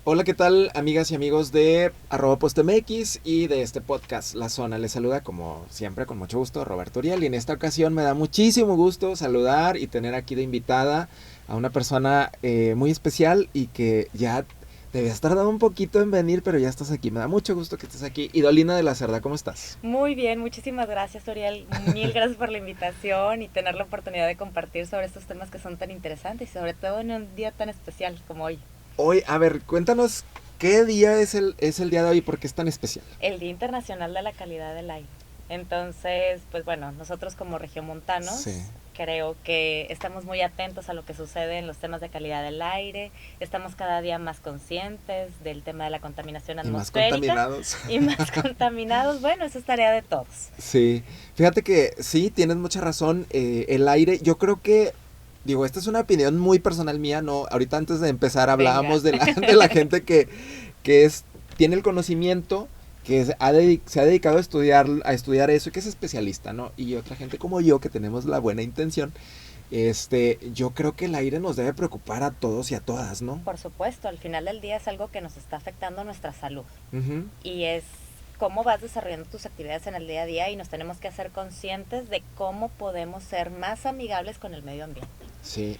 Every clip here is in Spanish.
Hola, ¿qué tal, amigas y amigos de @postmx y de este podcast La Zona? Les saluda como siempre con mucho gusto Roberto Uriel, y en esta ocasión me da muchísimo gusto saludar y tener aquí de invitada a una persona muy especial y que ya te habías tardado un poquito en venir, pero ya estás aquí. Me da mucho gusto que estés aquí. Idolina de la Cerda, ¿cómo estás? Muy bien, muchísimas gracias, Oriel. Mil gracias por la invitación y tener la oportunidad de compartir sobre estos temas que son tan interesantes y sobre todo en un día tan especial como hoy, Hoy, a ver, cuéntanos qué día es el día de hoy y por qué es tan especial. el Día Internacional de la Calidad del Aire. Entonces, pues bueno, nosotros como Sí. regiomontanos creo que estamos muy atentos a lo que sucede en los temas de calidad del aire, estamos cada día más conscientes del tema de la contaminación Y más atmosférica contaminados. y más contaminados. Bueno, eso es tarea de todos. Sí, fíjate que sí, tienes mucha razón. El aire, yo creo que, digo, esta es una opinión muy personal mía, ¿no? Ahorita antes de empezar Venga. hablábamos de la gente que tiene el conocimiento, se ha dedicado a estudiar eso y que es especialista, ¿no? Y otra gente como yo que tenemos la buena intención, yo creo que el aire nos debe preocupar a todos y a todas, ¿no? Por supuesto, al final del día es algo que nos está afectando nuestra salud Ujú. y es cómo vas desarrollando tus actividades en el día a día y nos tenemos que hacer conscientes de cómo podemos ser más amigables con el medio ambiente. Sí.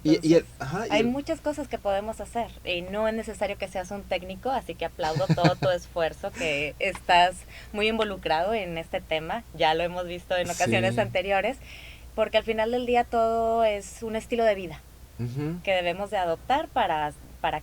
Entonces, Ajá, hay muchas cosas que podemos hacer y no es necesario que seas un técnico, así que aplaudo todo tu esfuerzo, que estás muy involucrado en este tema, ya lo hemos visto en ocasiones sí. anteriores, porque al final del día todo es un estilo de vida Ujú. que debemos de adoptar para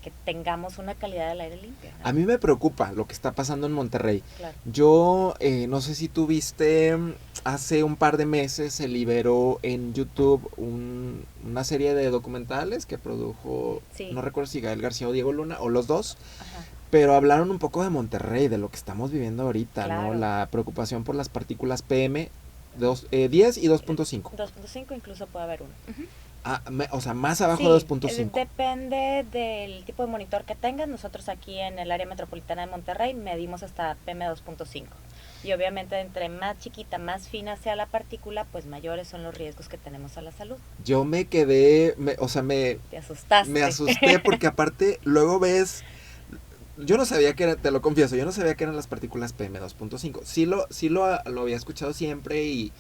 que tengamos una calidad del aire limpia, ¿no? A mí me preocupa lo que está pasando en Monterrey. Claro. Yo no sé si tú viste, hace un par de meses se liberó en YouTube una serie de documentales que produjo, Sí, no recuerdo si Gael García o Diego Luna, o los dos, ajá, pero hablaron un poco de Monterrey, de lo que estamos viviendo ahorita, ¿no? claro. La preocupación por las partículas PM 10 y 2.5. 2.5 incluso puede haber uno. Uh-huh. O sea, más abajo de Sí, 2.5. depende del tipo de monitor que tengas. Nosotros aquí en el área metropolitana de Monterrey medimos hasta PM2.5. Y obviamente entre más chiquita, más fina sea la partícula, pues mayores son los riesgos que tenemos a la salud. Yo me quedé, o sea, Te me asustaste. asusté porque aparte luego ves, yo no sabía que era, te lo confieso, yo no sabía que eran las partículas PM2.5. Sí lo había escuchado siempre y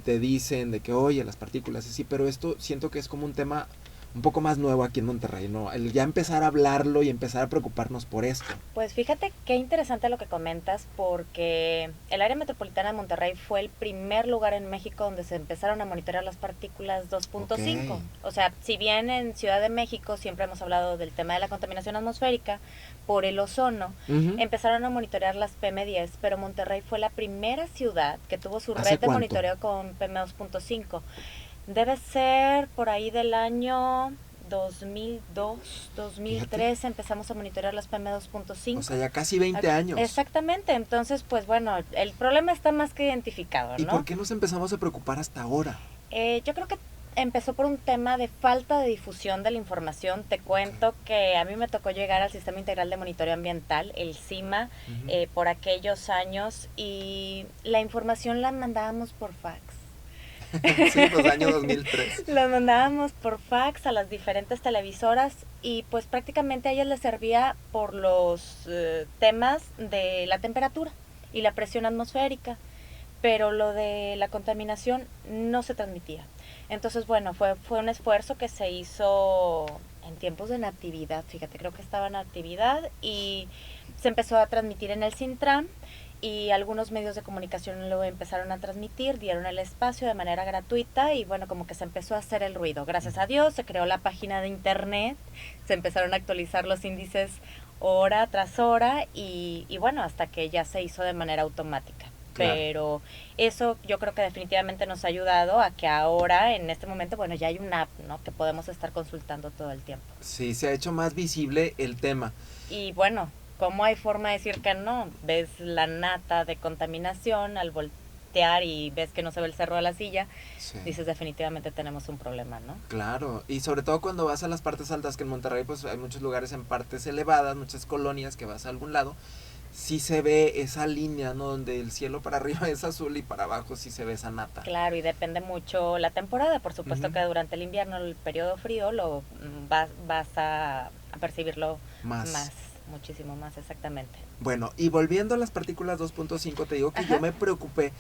te dicen de que, oye, las partículas, sí, pero esto siento que es como un tema un poco más nuevo aquí en Monterrey, ¿no? El ya empezar a hablarlo y empezar a preocuparnos por esto. Pues fíjate qué interesante lo que comentas, porque el área metropolitana de Monterrey fue el primer lugar en México donde se empezaron a monitorear las partículas Ok. 2.5. O sea, si bien en Ciudad de México siempre hemos hablado del tema de la contaminación atmosférica por el ozono, Ujú. empezaron a monitorear las PM10, pero Monterrey fue la primera ciudad que tuvo su ¿Hace red de cuánto? monitoreo con PM2.5. Debe ser por ahí del año 2002, Fíjate. 2003 empezamos a monitorear las O sea, PM2.5. ya casi 20 años. Exactamente, entonces pues bueno, el problema está más que identificado, ¿Y por ¿no? qué nos empezamos a preocupar hasta ahora? Yo creo que empezó por un tema de falta de difusión de la información. Te Ok. cuento que a mí me tocó llegar al Sistema Integral de Monitoreo Ambiental, el CIMA, Ujú. por aquellos años y la información la mandábamos por fax. Sí, pues año 2003. Los mandábamos por fax a las diferentes televisoras y pues prácticamente a ellas les servía por los temas de la temperatura y la presión atmosférica, pero lo de la contaminación no se transmitía. Entonces, bueno, fue un esfuerzo que se hizo en tiempos de natividad, fíjate, creo que estaba en actividad y se empezó a transmitir en el Sintram y algunos medios de comunicación lo empezaron a transmitir, dieron el espacio de manera gratuita y bueno, como que se empezó a hacer el ruido. Gracias a Dios se creó la página de internet, se empezaron a actualizar los índices hora tras hora y bueno, hasta que ya se hizo de manera automática. Claro. Pero eso yo creo que definitivamente nos ha ayudado a que ahora, en este momento, bueno, ya hay una app, ¿no? Que podemos estar consultando todo el tiempo. Sí, se ha hecho más visible el tema. Y bueno, ¿cómo hay forma de decir que no? Ves la nata de contaminación al voltear y ves que no se ve el cerro de la silla, Sí. dices definitivamente tenemos un problema, ¿no? Claro, y sobre todo cuando vas a las partes altas, que en Monterrey pues hay muchos lugares en partes elevadas, muchas colonias que vas a algún lado, sí se ve esa línea, ¿no? Donde el cielo para arriba es azul y para abajo sí se ve esa nata. Claro, y depende mucho la temporada. Por supuesto Ujú. que durante el invierno, el periodo frío, vas a percibirlo Más. más, muchísimo más exactamente. Bueno, y volviendo a las partículas 2.5, te digo que yo Ajá. me preocupé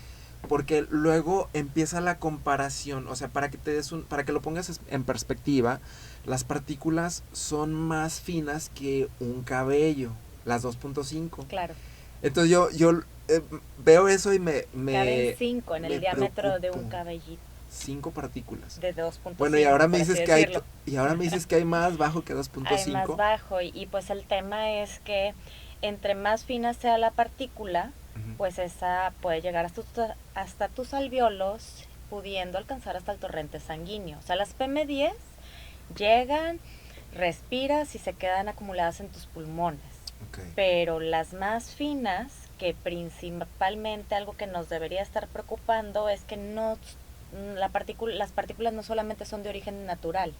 porque luego empieza la comparación, o sea, para que lo pongas en perspectiva, las partículas son más finas que un cabello, las 2.5. Claro. Entonces yo veo eso y Caben 5 en me el diámetro de preocupo. un cabellito 5 partículas. de 2.5, Bueno, y ahora me por así dices decirlo. que hay más bajo que Hay más 2.5. bajo y pues el tema es que entre más fina sea la partícula, Ujú. pues esa puede llegar hasta tus alvéolos, pudiendo alcanzar hasta el torrente sanguíneo. O sea, las PM10 llegan, respiras y se quedan acumuladas en tus pulmones. Okay. Pero las más finas, que principalmente algo que nos debería estar preocupando es que las partículas no solamente son de origen natural,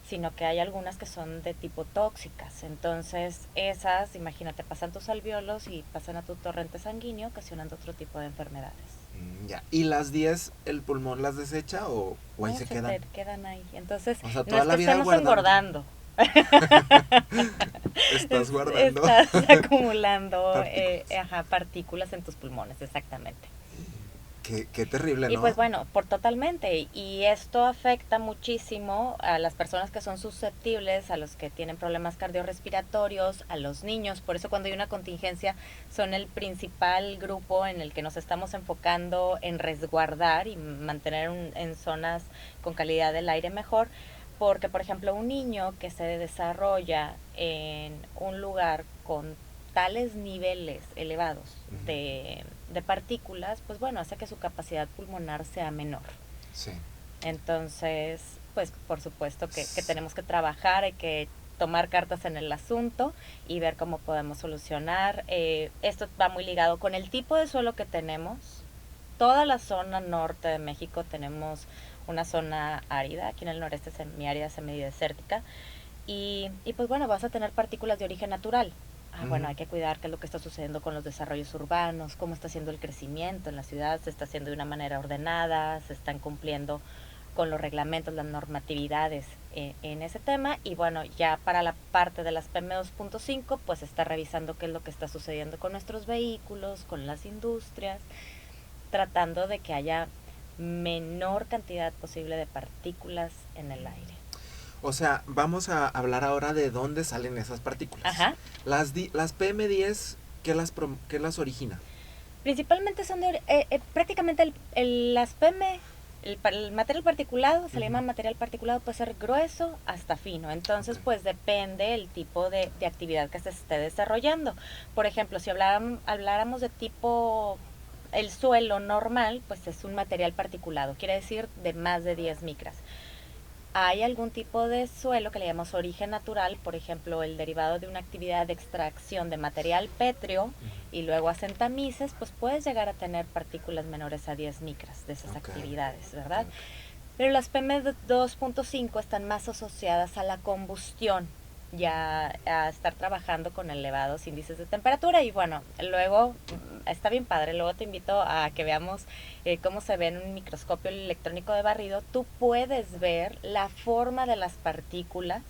sino que hay algunas que son de tipo tóxicas. Entonces esas, imagínate, pasan tus alvéolos y pasan a tu torrente sanguíneo, ocasionando otro tipo de enfermedades. Ya. ¿Y las 10 el pulmón las desecha o ahí No, se se quedan? te quedan ahí. Entonces, O sea, no toda es la que vida estemos guardando. engordando. Estás guardando Estás acumulando partículas. partículas en tus pulmones, exactamente. Qué terrible, Y ¿no? pues bueno, totalmente. Y esto afecta muchísimo a las personas que son susceptibles, a los que tienen problemas cardiorrespiratorios, a los niños. Por eso cuando hay una contingencia son el principal grupo en el que nos estamos enfocando en resguardar y mantener en zonas con calidad del aire mejor. Porque, por ejemplo, un niño que se desarrolla en un lugar con tales niveles elevados de partículas, pues bueno, hace que su capacidad pulmonar sea menor. Sí. Entonces, pues por supuesto que tenemos que trabajar, hay que tomar cartas en el asunto y ver cómo podemos solucionar. Esto va muy ligado con el tipo de suelo que tenemos. Toda la zona norte de México tenemos una zona árida, aquí en el noreste es semiárida, semidesértica, y pues bueno, vas a tener partículas de origen natural. Bueno, hay que cuidar qué es lo que está sucediendo con los desarrollos urbanos, cómo está haciendo el crecimiento en la ciudad, se está haciendo de una manera ordenada, se están cumpliendo con los reglamentos, las normatividades en ese tema. Y bueno, ya para la parte de las PM2.5, pues se está revisando qué es lo que está sucediendo con nuestros vehículos, con las industrias, tratando de que haya menor cantidad posible de partículas en el aire. O sea, vamos a hablar ahora de dónde salen esas partículas. Ajá. Las PM10, ¿qué las origina? Principalmente son prácticamente las PM, el material particulado, se le llama material particulado, puede ser grueso hasta fino. Entonces, pues depende el tipo de actividad que se esté desarrollando. Por ejemplo, si habláramos de tipo el suelo normal, pues es un material particulado, quiere decir de más de 10 micras. Hay algún tipo de suelo que le llamamos origen natural, por ejemplo, el derivado de una actividad de extracción de material pétreo y luego hacen tamices, pues puedes llegar a tener partículas menores a 10 micras de esas actividades, ¿verdad? Pero las PM2.5 están más asociadas a la combustión, ya a estar trabajando con elevados índices de temperatura. Y bueno, luego está bien padre, luego te invito a que veamos cómo se ve en un microscopio electrónico de barrido. Tú puedes ver la forma de las partículas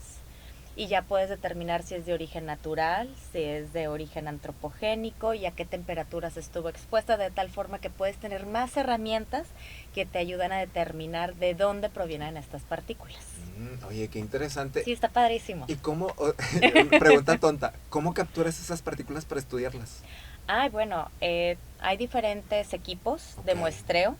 y ya puedes determinar si es de origen natural, si es de origen antropogénico y a qué temperaturas estuvo expuesta, de tal forma que puedes tener más herramientas que te ayudan a determinar de dónde provienen estas partículas. Oye, qué interesante. Sí, está padrísimo. ¿Y cómo, pregunta tonta, cómo capturas esas partículas para estudiarlas? Bueno, hay diferentes equipos de muestreo.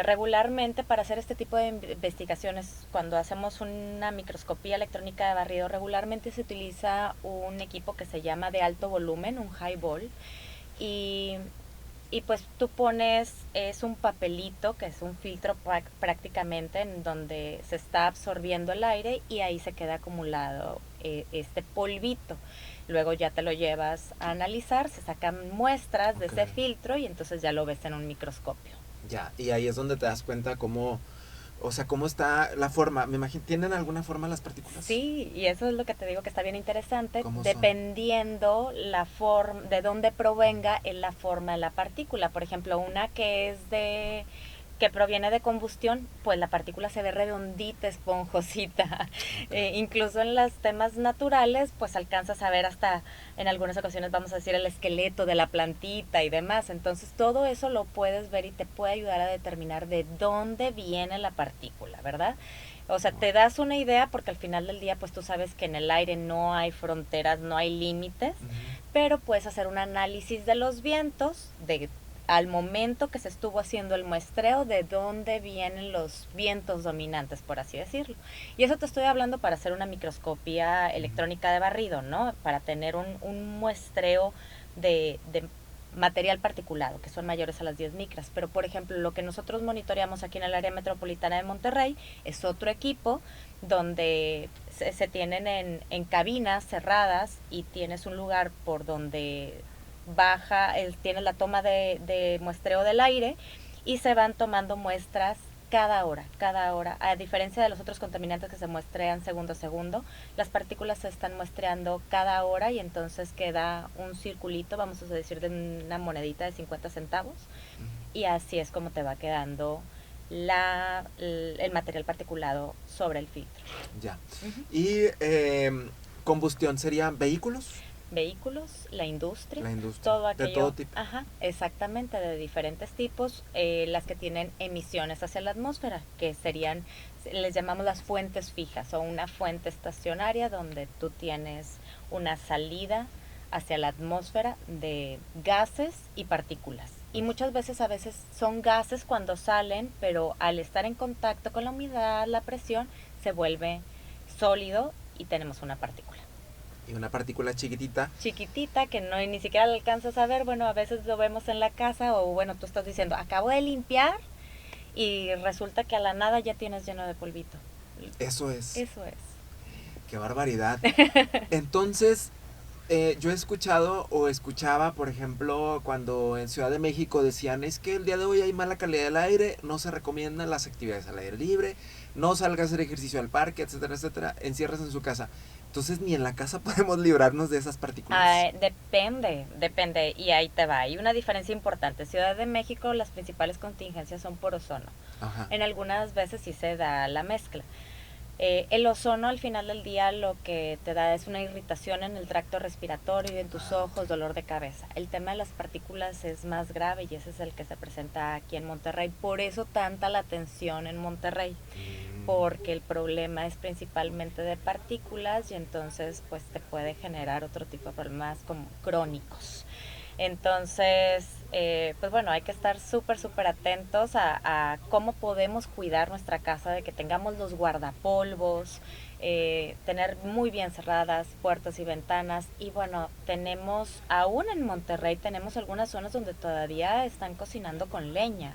Regularmente para hacer este tipo de investigaciones, cuando hacemos una microscopía electrónica de barrido, regularmente se utiliza un equipo que se llama de alto volumen, un highball, y pues tú pones, es un papelito que es un filtro prácticamente en donde se está absorbiendo el aire y ahí se queda acumulado este polvito. Luego ya te lo llevas a analizar, se sacan muestras de ese filtro y entonces ya lo ves en un microscopio. Ya, y ahí es donde te das cuenta cómo O sea, ¿cómo está la forma? Me imagino, ¿tienen alguna forma las partículas? Sí, y eso es lo que te digo que está bien interesante, ¿Cómo son? dependiendo la forma, de dónde provenga en la forma de la partícula. Por ejemplo, una que proviene de combustión, pues la partícula se ve redondita, esponjosita. Okay. Incluso en los temas naturales, pues alcanzas a ver hasta, en algunas ocasiones vamos a decir, el esqueleto de la plantita y demás. Entonces todo eso lo puedes ver y te puede ayudar a determinar de dónde viene la partícula, ¿verdad? O sea, te das una idea porque al final del día pues tú sabes que en el aire no hay fronteras, no hay límites, pero puedes hacer un análisis de los vientos, de al momento que se estuvo haciendo el muestreo, de dónde vienen los vientos dominantes, por así decirlo. Y eso te estoy hablando para hacer una microscopía electrónica de barrido, ¿no? Para tener un muestreo de material particulado, que son mayores a las 10 micras. Pero, por ejemplo, lo que nosotros monitoreamos aquí en el área metropolitana de Monterrey es otro equipo donde se tienen en cabinas cerradas y tienes un lugar por donde tienes la toma de muestreo del aire y se van tomando muestras cada hora. A diferencia de los otros contaminantes que se muestrean segundo a segundo, las partículas se están muestreando cada hora y entonces queda un circulito, vamos a decir, de una monedita de 50 centavos y así es como te va quedando el material particulado sobre el filtro. Ya. Y combustión serían vehículos. Vehículos, la industria, todo De aquello, todo tipo. ajá, exactamente, de diferentes tipos, las que tienen emisiones hacia la atmósfera, que serían, les llamamos las fuentes fijas o una fuente estacionaria donde tú tienes una salida hacia la atmósfera de gases y partículas. Y muchas veces, a veces son gases cuando salen, pero al estar en contacto con la humedad, la presión, se vuelve sólido y tenemos una partícula. Y una partícula chiquitita. Chiquitita que no ni siquiera la alcanzas a ver, bueno, a veces lo vemos en la casa o bueno, tú estás diciendo, acabo de limpiar y resulta que a la nada ya tienes lleno de polvito. Eso es. Eso es. Qué barbaridad. Entonces, yo he escuchado o escuchaba, por ejemplo, cuando en Ciudad de México decían, es que el día de hoy hay mala calidad del aire, no se recomiendan las actividades al aire libre, no salgas a hacer ejercicio al parque, etcétera, etcétera, encierras en su casa. Entonces, ni en la casa podemos librarnos de esas partículas. Depende, y ahí te va. Hay una diferencia importante. Ciudad de México, las principales contingencias son por ozono. Ajá. En algunas veces sí se da la mezcla. El ozono al final del día lo que te da es una irritación en el tracto respiratorio y en tus ojos, dolor de cabeza. El tema de las partículas es más grave y ese es el que se presenta aquí en Monterrey. Por eso tanta la atención en Monterrey, porque el problema es principalmente de partículas y entonces pues te puede generar otro tipo de problemas como crónicos. Entonces, pues bueno, hay que estar súper atentos a cómo podemos cuidar nuestra casa, de que tengamos los guardapolvos, tener muy bien cerradas puertas y ventanas. Y bueno, aún en Monterrey tenemos algunas zonas donde todavía están cocinando con leña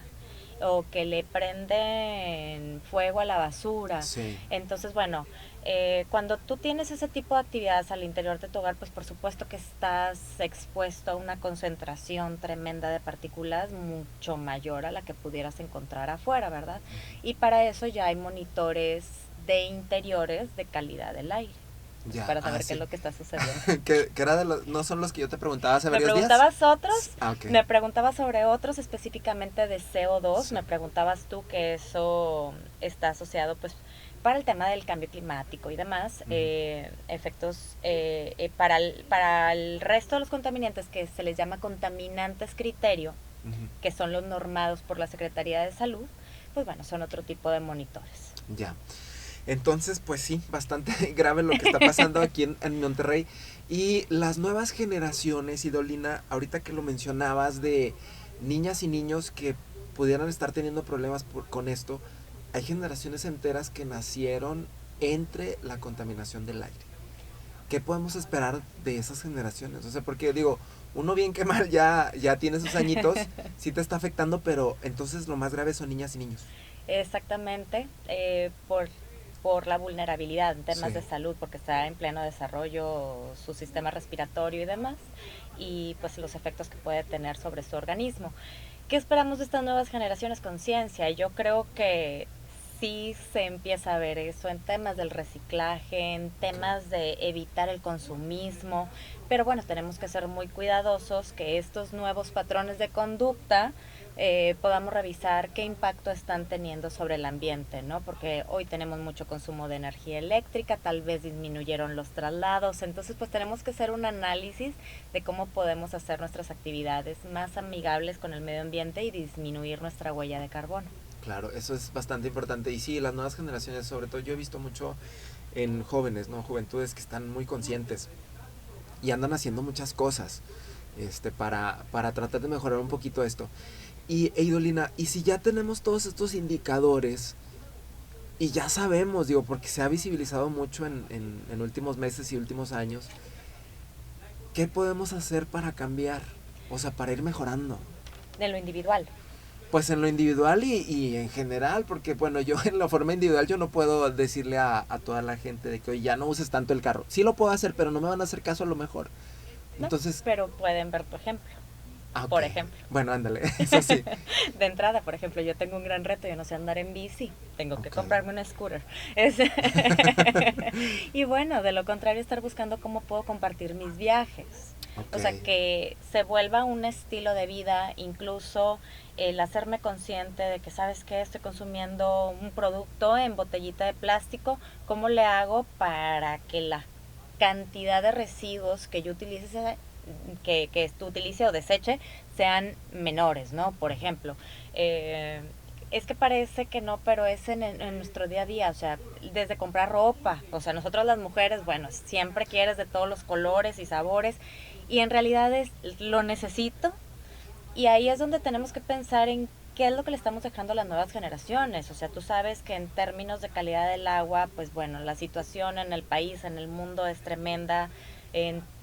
o que le prenden fuego a la basura. Sí. Entonces, bueno, cuando tú tienes ese tipo de actividades al interior de tu hogar, pues por supuesto que estás expuesto a una concentración tremenda de partículas mucho mayor a la que pudieras encontrar afuera, ¿verdad? Y para eso ya hay monitores de interiores de calidad del aire. Ya, para saber qué es lo que está sucediendo. que era no son los que yo te preguntaba hace varios días. ¿Me preguntabas otros? Okay. Me preguntabas sobre otros, específicamente de CO2. Sí. Me preguntabas tú que eso está asociado pues para el tema del cambio climático y demás, efectos para el resto de los contaminantes que se les llama contaminantes criterio, que son los normados por la Secretaría de Salud, pues bueno, son otro tipo de monitores. Ya. Entonces, pues sí, bastante grave lo que está pasando aquí en Monterrey. Y las nuevas generaciones, Idolina, ahorita que lo mencionabas de niñas y niños que pudieran estar teniendo problemas con esto, hay generaciones enteras que nacieron entre la contaminación del aire. ¿Qué podemos esperar de esas generaciones? O sea, porque digo, uno bien que mal ya tiene sus añitos, sí te está afectando, pero entonces lo más grave son niñas y niños. Exactamente, por la vulnerabilidad en temas de salud, porque está en pleno desarrollo su sistema respiratorio y demás, y pues los efectos que puede tener sobre su organismo. ¿Qué esperamos de estas nuevas generaciones con ciencia? Yo creo que sí se empieza a ver eso en temas del reciclaje, en temas de evitar el consumismo, pero bueno, tenemos que ser muy cuidadosos que estos nuevos patrones de conducta podamos revisar qué impacto están teniendo sobre el ambiente, ¿no? Porque hoy tenemos mucho consumo de energía eléctrica, tal vez disminuyeron los traslados, entonces pues tenemos que hacer un análisis de cómo podemos hacer nuestras actividades más amigables con el medio ambiente y disminuir nuestra huella de carbono. Claro, eso es bastante importante. Y sí, las nuevas generaciones, sobre todo yo he visto mucho en jóvenes, ¿no? Juventudes que están muy conscientes y andan haciendo muchas cosas para tratar de mejorar un poquito esto. Y Eidolina, y si ya tenemos todos estos indicadores y ya sabemos, digo, porque se ha visibilizado mucho en últimos meses y últimos años, ¿qué podemos hacer para cambiar? O sea, para ir mejorando. De lo individual. Pues en lo individual y en general, porque bueno, yo en la forma individual yo no puedo decirle a toda la gente de que oye, ya no uses tanto el carro. Sí lo puedo hacer, pero no me van a hacer caso a lo mejor. No, Entonces, pero pueden ver tu ejemplo. ah, ok. Por ejemplo. Bueno, ándale, eso sí. De entrada, por ejemplo, yo tengo un gran reto, yo no sé andar en bici, tengo que Ok. comprarme un scooter. Y bueno, de lo contrario, estar buscando cómo puedo compartir mis viajes. Ok. O sea, que se vuelva un estilo de vida, incluso el hacerme consciente de que, ¿sabes qué? Estoy consumiendo un producto en botellita de plástico, ¿cómo le hago para que la cantidad de residuos que yo utilice, que tú utilice o deseche sean menores, ¿no? Por ejemplo, es que parece que no, pero es en nuestro día a día, o sea, desde comprar ropa, o sea, nosotros las mujeres, bueno, siempre quieres de todos los colores y sabores, y en realidad es, lo necesito, y ahí es donde tenemos que pensar en qué es lo que le estamos dejando a las nuevas generaciones. O sea, tú sabes que en términos de calidad del agua, pues bueno, la situación en el país, en el mundo es tremenda.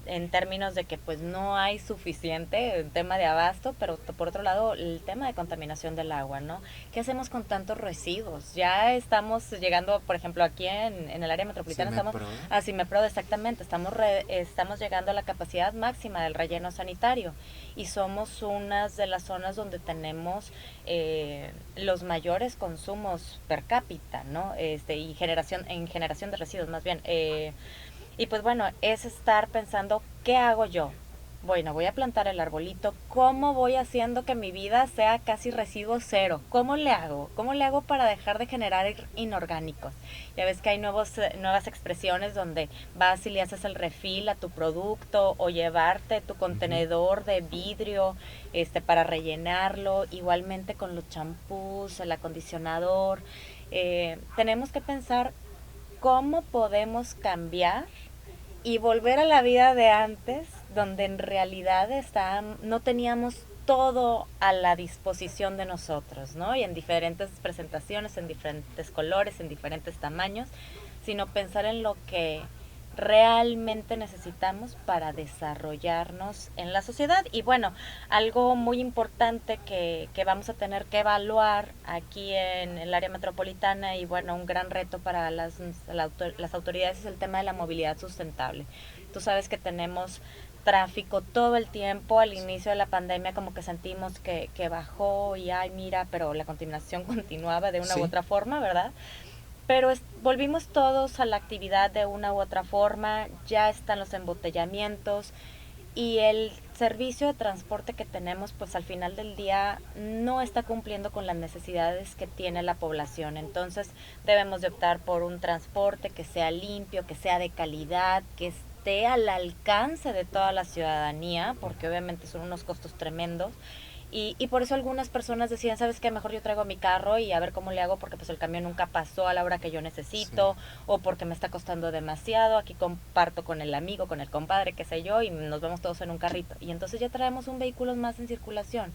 En términos de que pues no hay suficiente en tema de abasto, pero por otro lado el tema de contaminación del agua, ¿no? ¿Qué hacemos con tantos residuos? Ya estamos llegando, por ejemplo, aquí en el área metropolitana, estamos Pro. a Cimeprod, exactamente, estamos llegando a la capacidad máxima del relleno sanitario y somos unas de las zonas donde tenemos los mayores consumos per cápita, ¿no? Y en generación de residuos más bien. Y pues bueno, es estar pensando, ¿qué hago yo? Bueno, voy a plantar el arbolito. ¿Cómo voy haciendo que mi vida sea casi residuo cero? ¿Cómo le hago? ¿Cómo le hago para dejar de generar inorgánicos? Ya ves que hay nuevas expresiones donde vas y le haces el refill a tu producto o llevarte tu contenedor de vidrio para rellenarlo. Igualmente con los champús, el acondicionador. Tenemos que pensar cómo podemos cambiar y volver a la vida de antes, donde en realidad no teníamos todo a la disposición de nosotros, ¿no? Y en diferentes presentaciones, en diferentes colores, en diferentes tamaños, sino pensar en lo que realmente necesitamos para desarrollarnos en la sociedad. Y bueno, algo muy importante que vamos a tener que evaluar aquí en el área metropolitana y bueno, un gran reto para las autoridades es el tema de la movilidad sustentable. Tú sabes que tenemos tráfico todo el tiempo. Al inicio de la pandemia como que sentimos que bajó y ay mira, pero la contaminación continuaba de una u otra forma, ¿verdad? Pero volvimos todos a la actividad de una u otra forma, ya están los embotellamientos y el servicio de transporte que tenemos pues al final del día no está cumpliendo con las necesidades que tiene la población. Entonces debemos de optar por un transporte que sea limpio, que sea de calidad, que esté al alcance de toda la ciudadanía, porque obviamente son unos costos tremendos. Y por eso algunas personas decían, ¿sabes qué? Mejor yo traigo mi carro y a ver cómo le hago porque pues el camión nunca pasó a la hora que yo necesito, o porque me está costando demasiado, aquí comparto con el amigo, con el compadre, qué sé yo, y nos vemos todos en un carrito. Y entonces ya traemos un vehículo más en circulación.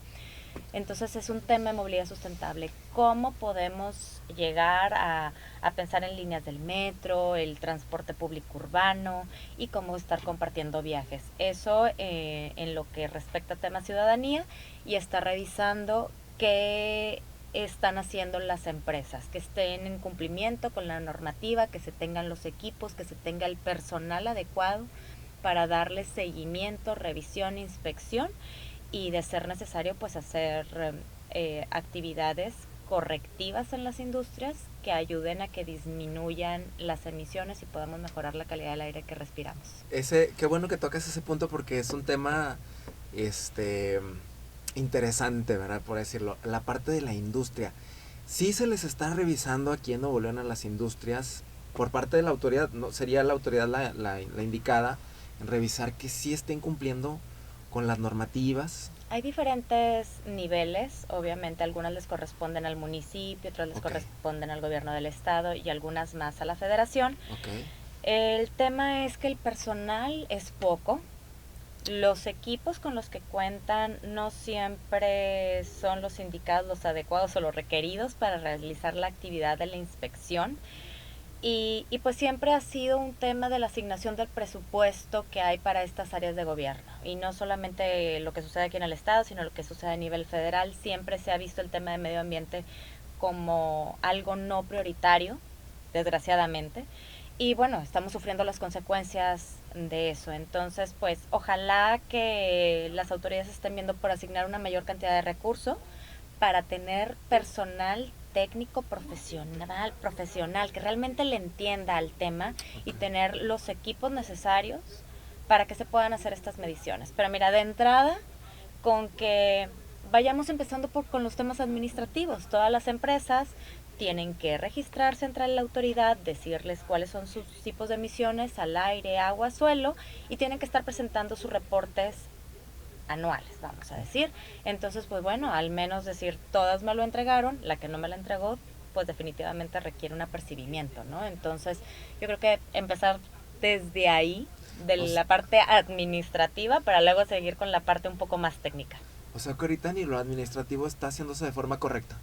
Entonces es un tema de movilidad sustentable. ¿Cómo podemos llegar a pensar en líneas del metro, el transporte público urbano y cómo estar compartiendo viajes? Eso en lo que respecta a tema ciudadanía y está revisando qué están haciendo las empresas, que estén en cumplimiento con la normativa, que se tengan los equipos, que se tenga el personal adecuado para darle seguimiento, revisión, inspección y de ser necesario pues hacer actividades correctivas en las industrias que ayuden a que disminuyan las emisiones y podamos mejorar la calidad del aire que respiramos. Qué bueno que tocas ese punto porque es un tema interesante, ¿verdad? Por decirlo. La parte de la industria. Sí se les está revisando aquí en Nuevo León a las industrias por parte de la autoridad, no sería la autoridad la indicada en revisar que sí estén cumpliendo con las normativas. Hay diferentes niveles, obviamente algunas les corresponden al municipio, otras les corresponden al gobierno del estado y algunas más a la federación. El tema es que el personal es poco, los equipos con los que cuentan no siempre son los indicados, los adecuados o los requeridos para realizar la actividad de la inspección. Y pues siempre ha sido un tema de la asignación del presupuesto que hay para estas áreas de gobierno. Y no solamente lo que sucede aquí en el estado, sino lo que sucede a nivel federal. Siempre se ha visto el tema de medio ambiente como algo no prioritario, desgraciadamente. Y bueno, estamos sufriendo las consecuencias de eso. Entonces, pues ojalá que las autoridades estén viendo por asignar una mayor cantidad de recursos para tener personal técnico profesional que realmente le entienda al tema y tener los equipos necesarios para que se puedan hacer estas mediciones. Pero mira, de entrada, con que vayamos empezando con los temas administrativos. Todas las empresas tienen que registrarse entre la autoridad, decirles cuáles son sus tipos de emisiones al aire, agua, suelo, y tienen que estar presentando sus reportes anuales, vamos a decir. Entonces, pues bueno, al menos decir, todas me lo entregaron, la que no me la entregó, pues definitivamente requiere un apercibimiento, ¿no? Entonces, yo creo que empezar desde ahí, de la parte administrativa, para luego seguir con la parte un poco más técnica. O sea que ahorita ni lo administrativo está haciéndose de forma correcta.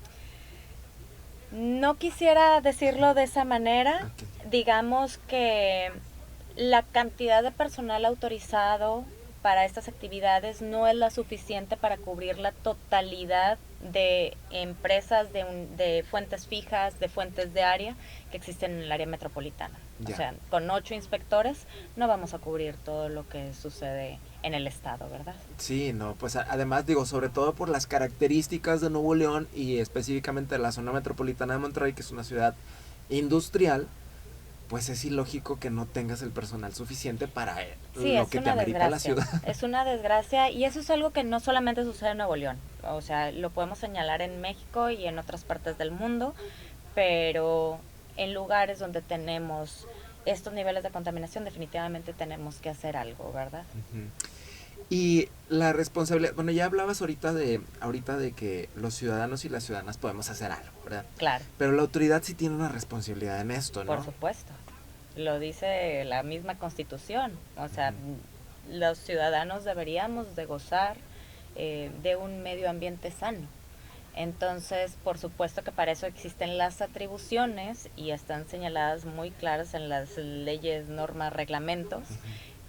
No quisiera decirlo de esa manera. Digamos que la cantidad de personal autorizado para estas actividades no es la suficiente para cubrir la totalidad de empresas de fuentes fijas, de fuentes de área que existen en el área metropolitana. O sea, con 8 inspectores no vamos a cubrir todo lo que sucede en el estado, ¿verdad? Sí, no, pues además digo, sobre todo por las características de Nuevo León y específicamente de la zona metropolitana de Monterrey, que es una ciudad industrial, pues es ilógico que no tengas el personal suficiente para lo que te amerita la ciudad. Es una desgracia y eso es algo que no solamente sucede en Nuevo León, o sea, lo podemos señalar en México y en otras partes del mundo, pero en lugares donde tenemos estos niveles de contaminación definitivamente tenemos que hacer algo, ¿verdad? Y la responsabilidad, bueno, ya hablabas ahorita de que los ciudadanos y las ciudadanas podemos hacer algo, ¿verdad? Claro. Pero la autoridad sí tiene una responsabilidad en esto, ¿no? Por supuesto. Lo dice la misma Constitución. O sea, los ciudadanos deberíamos de gozar de un medio ambiente sano. Entonces, por supuesto que para eso existen las atribuciones y están señaladas muy claras en las leyes, normas, reglamentos.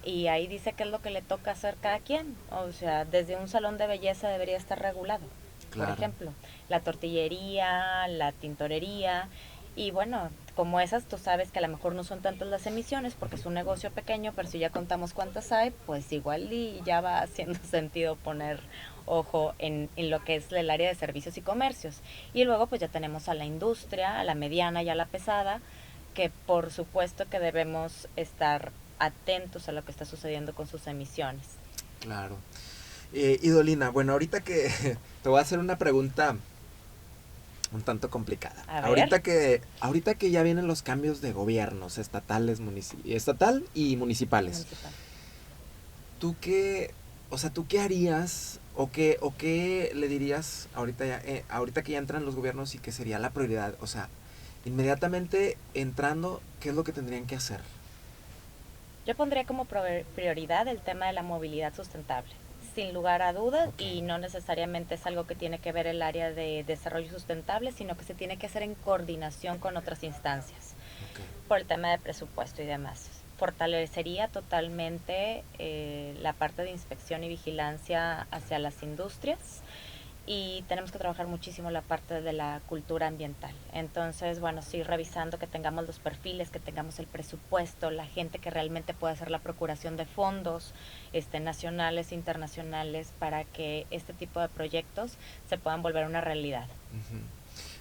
Y ahí dice qué es lo que le toca hacer cada quien. O sea, desde un salón de belleza debería estar regulado. Claro. Por ejemplo, la tortillería, la tintorería. Y bueno, como esas, tú sabes que a lo mejor no son tantas las emisiones porque es un negocio pequeño, pero si ya contamos cuántas hay, pues igual y ya va haciendo sentido poner ojo en lo que es el área de servicios y comercios. Y luego pues ya tenemos a la industria, a la mediana y a la pesada, que por supuesto que debemos estar atentos a lo que está sucediendo con sus emisiones. Claro. Idolina, bueno, ahorita que te voy a hacer una pregunta un tanto complicada. Ahorita que ya vienen los cambios de gobiernos estatal y municipales. ¿Tú qué harías o qué le dirías ahorita que ya entran los gobiernos y que sería la prioridad? O sea, inmediatamente entrando, ¿qué es lo que tendrían que hacer? Yo pondría como prioridad el tema de la movilidad sustentable, sin lugar a dudas, y no necesariamente es algo que tiene que ver el área de desarrollo sustentable, sino que se tiene que hacer en coordinación con otras instancias, por el tema de presupuesto y demás. Fortalecería totalmente la parte de inspección y vigilancia hacia las industrias, y tenemos que trabajar muchísimo la parte de la cultura ambiental. Entonces, bueno, sí, revisando que tengamos los perfiles, que tengamos el presupuesto, la gente que realmente pueda hacer la procuración de fondos nacionales e internacionales para que este tipo de proyectos se puedan volver una realidad.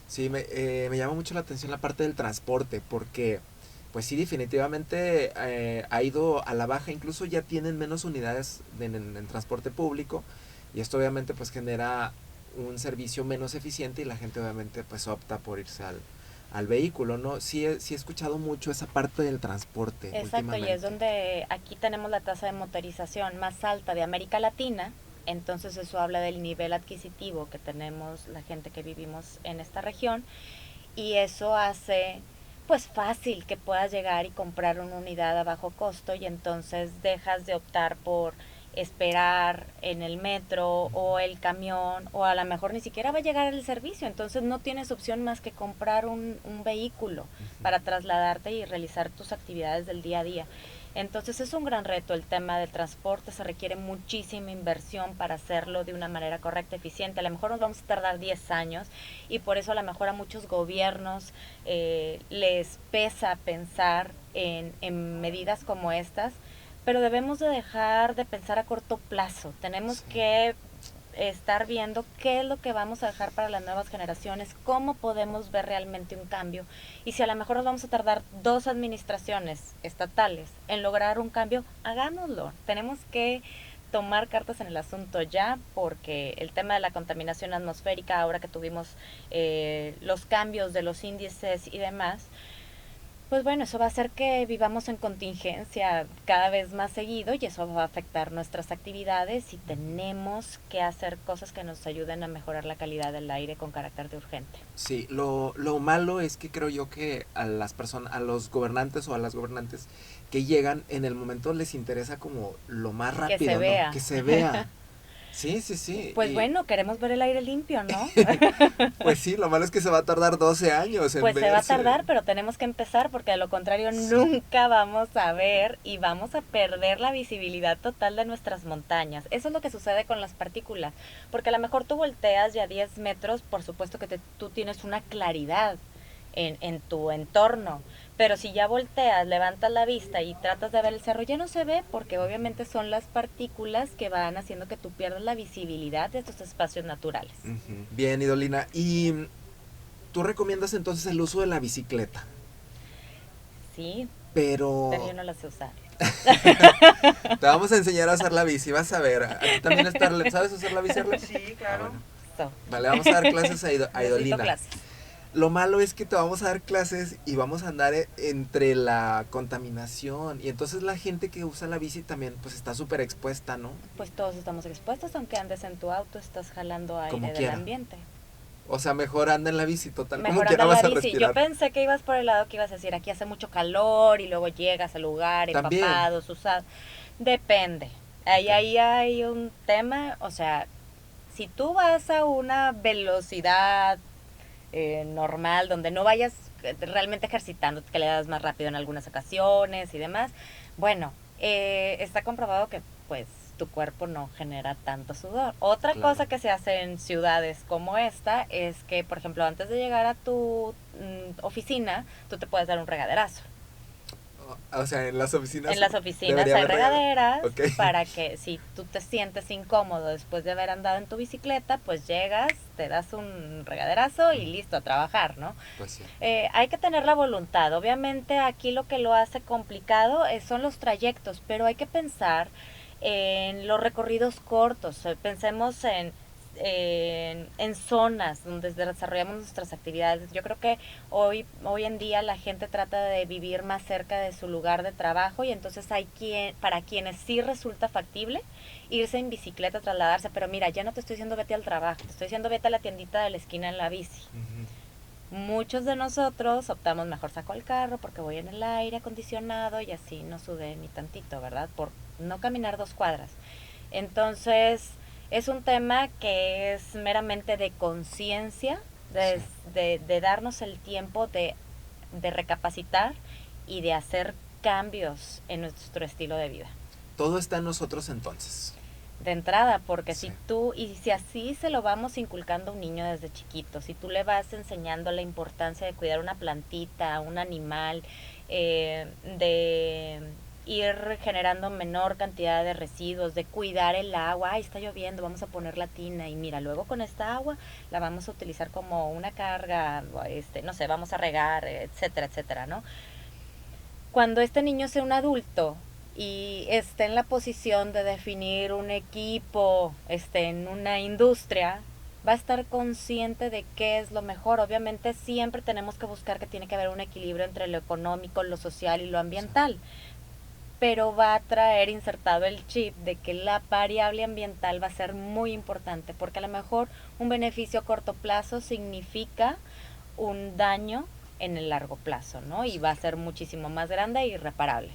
Sí, me llama mucho la atención la parte del transporte, porque pues sí, definitivamente ha ido a la baja, incluso ya tienen menos unidades en transporte público, y esto obviamente pues genera un servicio menos eficiente y la gente obviamente pues opta por irse al vehículo, ¿no? Sí he escuchado mucho esa parte del transporte Exacto, y es últimamente. donde aquí tenemos la tasa de motorización más alta de América Latina, entonces eso habla del nivel adquisitivo que tenemos la gente que vivimos en esta región, y eso hace pues fácil que puedas llegar y comprar una unidad a bajo costo, y entonces dejas de optar por esperar en el metro o el camión, o a lo mejor ni siquiera va a llegar el servicio, entonces no tienes opción más que comprar un vehículo Ujú. para trasladarte y realizar tus actividades del día a día. Entonces es un gran reto el tema del transporte, se requiere muchísima inversión para hacerlo de una manera correcta, eficiente. A lo mejor nos vamos a tardar 10 años, y por eso a lo mejor a muchos gobiernos les pesa pensar en medidas como estas, pero debemos de dejar de pensar a corto plazo. Tenemos Sí. que estar viendo qué es lo que vamos a dejar para las nuevas generaciones, cómo podemos ver realmente un cambio, y si a lo mejor nos vamos a tardar 2 administraciones estatales en lograr un cambio, hagámoslo. Tenemos que tomar cartas en el asunto ya, porque el tema de la contaminación atmosférica, ahora que tuvimos los cambios de los índices y demás, pues bueno, eso va a hacer que vivamos en contingencia cada vez más seguido, y eso va a afectar nuestras actividades, y tenemos que hacer cosas que nos ayuden a mejorar la calidad del aire con carácter de urgente. Sí, lo malo es que creo yo que a las personas, a los gobernantes o a las gobernantes que llegan, en el momento les interesa como lo más Que se rápido, ¿no? vea. Que se vea. Sí, sí, sí. Pues Y bueno, queremos ver el aire limpio, ¿no? pues sí, lo malo es que se va a tardar 12 años en Pues se va a verse. tardar, pero tenemos que empezar, porque de lo contrario nunca vamos a ver y vamos a perder la visibilidad total de nuestras montañas. Eso es lo que sucede con las partículas, porque a lo mejor tú volteas y a 10 metros, por supuesto que tú tienes una claridad en tu entorno, pero si ya volteas, levantas la vista y tratas de ver el cerro, ya no se ve, porque obviamente son las partículas que van haciendo que tú pierdas la visibilidad de estos espacios naturales. Ujú. Bien, Idolina. ¿Y tú recomiendas entonces el uso de la bicicleta? Sí, pero yo Pero no la sé usar. te vamos a enseñar a usar la bici, vas a ver. A ti también ¿sabes usar la bici, Arlet? Sí, Ah, claro. bueno. So, Vale, vamos a dar clases a necesito Idolina. clases. Lo malo es que te vamos a dar clases y vamos a andar entre la contaminación. Y entonces la gente que usa la bici también pues está súper expuesta, ¿no? Pues todos estamos expuestos, aunque andes en tu auto, estás jalando Como aire del quiera. ambiente. O sea, mejor anda en la bici, total. Como Mejor quiera anda en la vas a bici. Yo respirar. pensé que ibas por el lado que ibas a decir, aquí hace mucho calor y luego llegas al lugar También. empapado, usado. Depende. Ahí, Ok. ahí hay un tema, o sea, si tú vas a una velocidad normal, donde no vayas realmente ejercitando, que le das más rápido en algunas ocasiones y demás, bueno, está comprobado que pues tu cuerpo no genera tanto sudor. Otra Claro. cosa que se hace en ciudades como esta es que, por ejemplo, antes de llegar a tu oficina, tú te puedes dar un regaderazo. O sea, en las oficinas. En las oficinas debería hay haber regaderas Ok. para que si tú te sientes incómodo después de haber andado en tu bicicleta, pues llegas, te das un regaderazo y listo, a trabajar, ¿no? Pues sí. Hay que tener la voluntad. Obviamente aquí lo que lo hace complicado son los trayectos, pero hay que pensar en los recorridos cortos. Pensemos en zonas donde desarrollamos nuestras actividades. Yo creo que hoy en día la gente trata de vivir más cerca de su lugar de trabajo, y entonces hay para quienes sí resulta factible irse en bicicleta, trasladarse, pero mira, ya no te estoy diciendo vete al trabajo, te estoy diciendo vete a la tiendita de la esquina en la bici. Muchos de nosotros optamos mejor saco el carro porque voy en el aire acondicionado y así no sudé ni tantito, ¿verdad? Por no caminar 2 cuadras. Entonces, es un tema que es meramente de conciencia, Sí. de darnos el tiempo de recapacitar y de hacer cambios en nuestro estilo de vida. Todo está en nosotros entonces. De entrada, porque Sí. si así se lo vamos inculcando a un niño desde chiquito, si tú le vas enseñando la importancia de cuidar una plantita, un animal, de ir generando menor cantidad de residuos, de cuidar el agua. Ay, está lloviendo, vamos a poner la tina y mira, luego con esta agua la vamos a utilizar como una carga, no sé, vamos a regar, etcétera, etcétera, ¿no? Cuando este niño sea un adulto y esté en la posición de definir un equipo, en una industria, va a estar consciente de qué es lo mejor. Obviamente siempre tenemos que buscar que tiene que haber un equilibrio entre lo económico, lo social y lo ambiental, pero va a traer insertado el chip de que la variable ambiental va a ser muy importante, porque a lo mejor un beneficio a corto plazo significa un daño en el largo plazo, ¿no? Y va a ser muchísimo más grande e irreparable.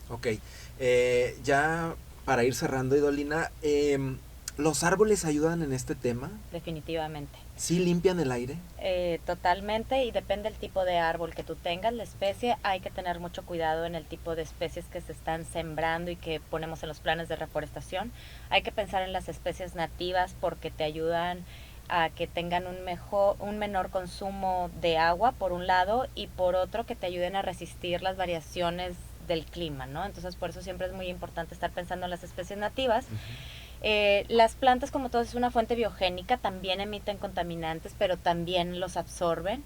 Ok, ya para ir cerrando, Idolina, ¿los árboles ayudan en este tema? Definitivamente. ¿Sí limpian el aire? Totalmente, y depende del tipo de árbol que tú tengas, la especie. Hay que tener mucho cuidado en el tipo de especies que se están sembrando y que ponemos en los planes de reforestación. Hay que pensar en las especies nativas porque te ayudan a que tengan un menor consumo de agua, por un lado, y por otro, que te ayuden a resistir las variaciones del clima, ¿no? Entonces, por eso siempre es muy importante estar pensando en las especies nativas. Las plantas, como todo, es una fuente biogénica, también emiten contaminantes, pero también los absorben.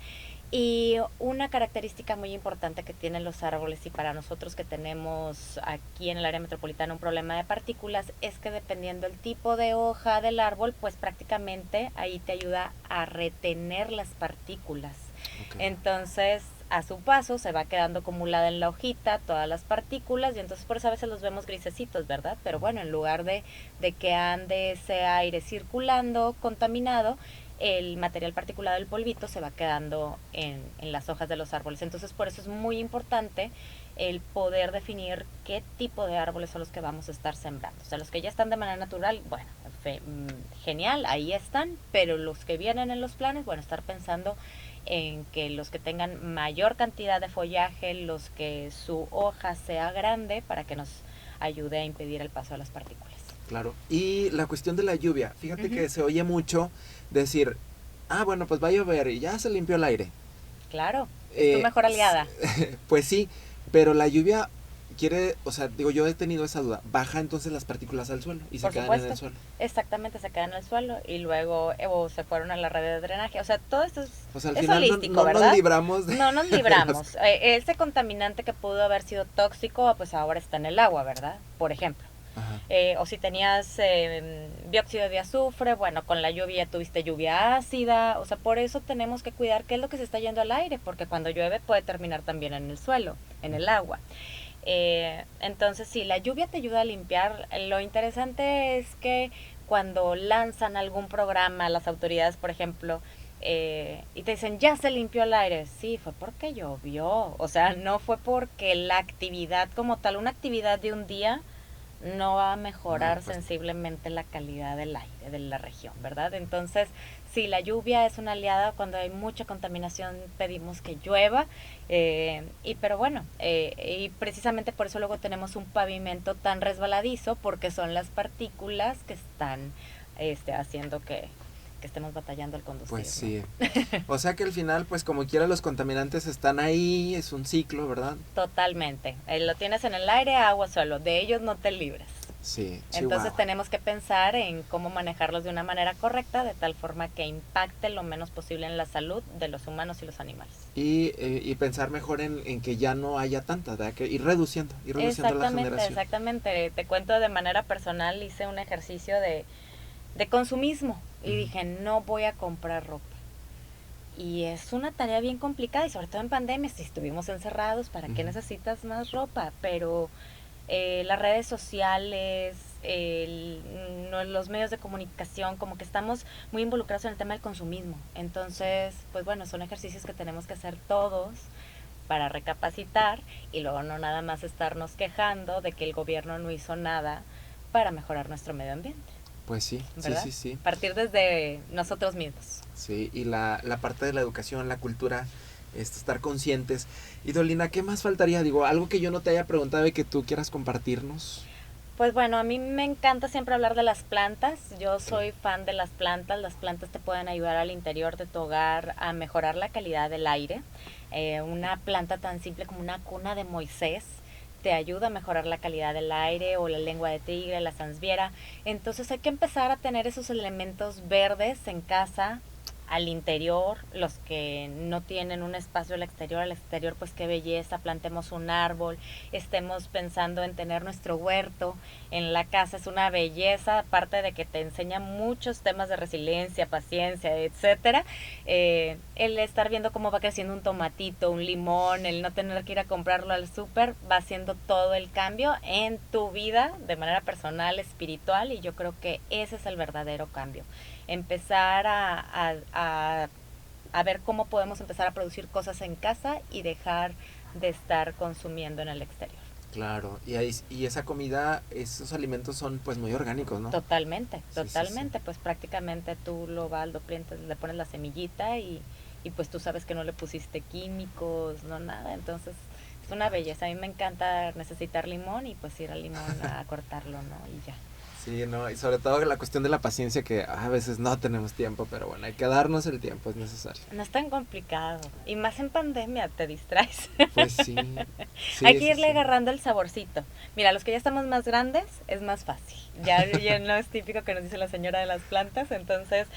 Y una característica muy importante que tienen los árboles, y para nosotros que tenemos aquí en el área metropolitana un problema de partículas, es que dependiendo del tipo de hoja del árbol, pues prácticamente ahí te ayuda a retener las partículas. Okay. Entonces, a su paso se va quedando acumulada en la hojita todas las partículas, y entonces por eso a veces los vemos grisecitos, ¿verdad? Pero bueno, en lugar de que ande ese aire circulando contaminado, el material particulado del polvito se va quedando en las hojas de los árboles. Entonces por eso es muy importante el poder definir qué tipo de árboles son los que vamos a estar sembrando. O sea, los que ya están de manera natural, bueno, genial, ahí están, pero los que vienen en los planes, bueno, estar pensando en que los que tengan mayor cantidad de follaje, los que su hoja sea grande, para que nos ayude a impedir el paso de las partículas. Claro. Y la cuestión de la lluvia, fíjate que se oye mucho decir, bueno, pues va a llover y ya se limpió el aire. Claro, es tu mejor aliada. Pues sí, pero la lluvia quiere, o sea, digo, yo he tenido esa duda, baja entonces las partículas al suelo y se quedan en el suelo. Exactamente, se quedan en el suelo y luego se fueron a la red de drenaje. O sea, todo esto es, o sea, al final holístico, no ¿verdad? Nos libramos no nos libramos. Ese contaminante que pudo haber sido tóxico, pues ahora está en el agua, ¿verdad? Por ejemplo. O si tenías dióxido de azufre, bueno, con la lluvia tuviste lluvia ácida. O sea, por eso tenemos que cuidar qué es lo que se está yendo al aire, porque cuando llueve puede terminar también en el suelo, en el agua. Entonces, sí, la lluvia te ayuda a limpiar. Lo interesante es que cuando lanzan algún programa, las autoridades, por ejemplo, y te dicen, ya se limpió el aire. Sí, fue porque llovió. O sea, no fue porque la actividad como tal, una actividad de un día no va a mejorar sensiblemente la calidad del aire de la región, ¿verdad? Entonces, sí, la lluvia es una aliada. Cuando hay mucha contaminación pedimos que llueva, pero bueno, y precisamente por eso luego tenemos un pavimento tan resbaladizo, porque son las partículas que están haciendo que estemos batallando al conducir. Pues sí. O sea que al final, pues como quiera, los contaminantes están ahí, es un ciclo, ¿verdad? Totalmente. Lo tienes en el aire, agua, suelo. De ellos no te libres. Sí. Entonces tenemos que pensar en cómo manejarlos de una manera correcta, de tal forma que impacte lo menos posible en la salud de los humanos y los animales. Y pensar mejor en que ya no haya tantas, ¿verdad? Que ir reduciendo la generación. Exactamente. Te cuento de manera personal, hice un ejercicio de consumismo y dije, no voy a comprar ropa. Y es una tarea bien complicada, y sobre todo en pandemia, si estuvimos encerrados, ¿para qué necesitas más ropa? Pero las redes sociales, los medios de comunicación, como que estamos muy involucrados en el tema del consumismo. Entonces, pues bueno, son ejercicios que tenemos que hacer todos para recapacitar, y luego no nada más estarnos quejando de que el gobierno no hizo nada para mejorar nuestro medio ambiente. Pues sí, ¿verdad? sí. Partir desde nosotros mismos. Sí, y la parte de la educación, la cultura, estar conscientes. Y Idolina, ¿qué más faltaría? Digo, algo que yo no te haya preguntado y que tú quieras compartirnos. Pues bueno, a mí me encanta siempre hablar de las plantas. Yo soy fan de las plantas. Las plantas te pueden ayudar al interior de tu hogar a mejorar la calidad del aire. Una planta tan simple como una cuna de Moisés te ayuda a mejorar la calidad del aire, o la lengua de tigre, la sansviera. Entonces hay que empezar a tener esos elementos verdes en casa, al interior. Los que no tienen un espacio al exterior pues qué belleza, plantemos un árbol, estemos pensando en tener nuestro huerto en la casa, es una belleza, aparte de que te enseña muchos temas de resiliencia, paciencia, etcétera. El estar viendo cómo va creciendo un tomatito, un limón, el no tener que ir a comprarlo al súper, va haciendo todo el cambio en tu vida de manera personal, espiritual, y yo creo que ese es el verdadero cambio. Empezar a ver cómo podemos empezar a producir cosas en casa y dejar de estar consumiendo en el exterior. Claro, y esa comida, esos alimentos son pues muy orgánicos, ¿no? Totalmente, Sí. pues prácticamente tú lo vas, lo plantas, le pones la semillita y pues tú sabes que no le pusiste químicos, no nada, entonces es una belleza. A mí me encanta necesitar limón y pues ir al limón a cortarlo, ¿no? Y ya. Sí, no, y sobre todo la cuestión de la paciencia, que a veces no tenemos tiempo, pero bueno, hay que darnos el tiempo, es necesario. No es tan complicado. Y más en pandemia te distraes. Pues sí, Hay sí, que sí, irle sí. agarrando el saborcito. Mira, los que ya estamos más grandes es más fácil. Ya no es típico que nos dice la señora de las plantas. Entonces,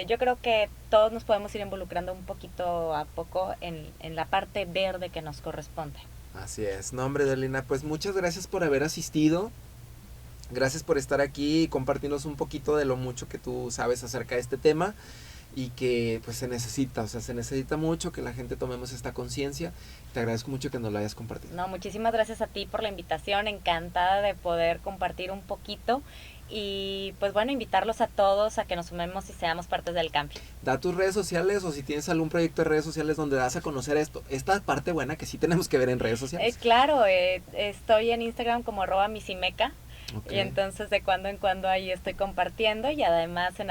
yo creo que todos nos podemos ir involucrando un poquito a poco en la parte verde que nos corresponde. Así es. No, hombre, Delina, pues muchas gracias por haber asistido. Gracias por estar aquí y compartirnos un poquito de lo mucho que tú sabes acerca de este tema y que pues se necesita, o sea, se necesita mucho que la gente tomemos esta conciencia. Te agradezco mucho que nos lo hayas compartido. No, muchísimas gracias a ti por la invitación, encantada de poder compartir un poquito y pues bueno, invitarlos a todos a que nos sumemos y seamos partes del cambio. Da tus redes sociales o si tienes algún proyecto de redes sociales donde das a conocer esta parte buena que sí tenemos que ver en redes sociales. Claro, estoy en Instagram como @misimeca. Okay. Y entonces de cuando en cuando ahí estoy compartiendo, y además en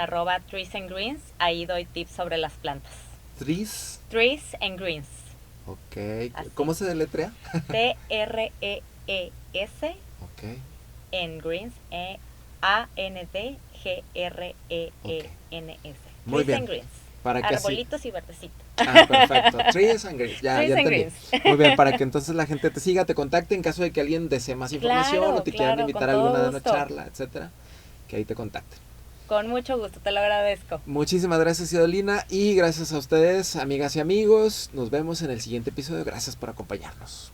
@trees and greens, ahí doy tips sobre las plantas. Trees. Trees and greens. Ok. Así. ¿Cómo se deletrea? TREES Ok. en greens, ANDGREENS. Ok. Muy Trees bien. and greens. Para que Arbolitos y verdecitos. perfecto. Trees and Greens. Ya Trees and entendí. greens. Muy bien, para que entonces la gente te siga, te contacte en caso de que alguien desee más información Claro, o te quieran claro, invitar con a alguna todo de una gusto. charla, etcétera, que ahí te contacten. Con mucho gusto, te lo agradezco. Muchísimas gracias, Idolina, y gracias a ustedes, amigas y amigos. Nos vemos en el siguiente episodio. Gracias por acompañarnos.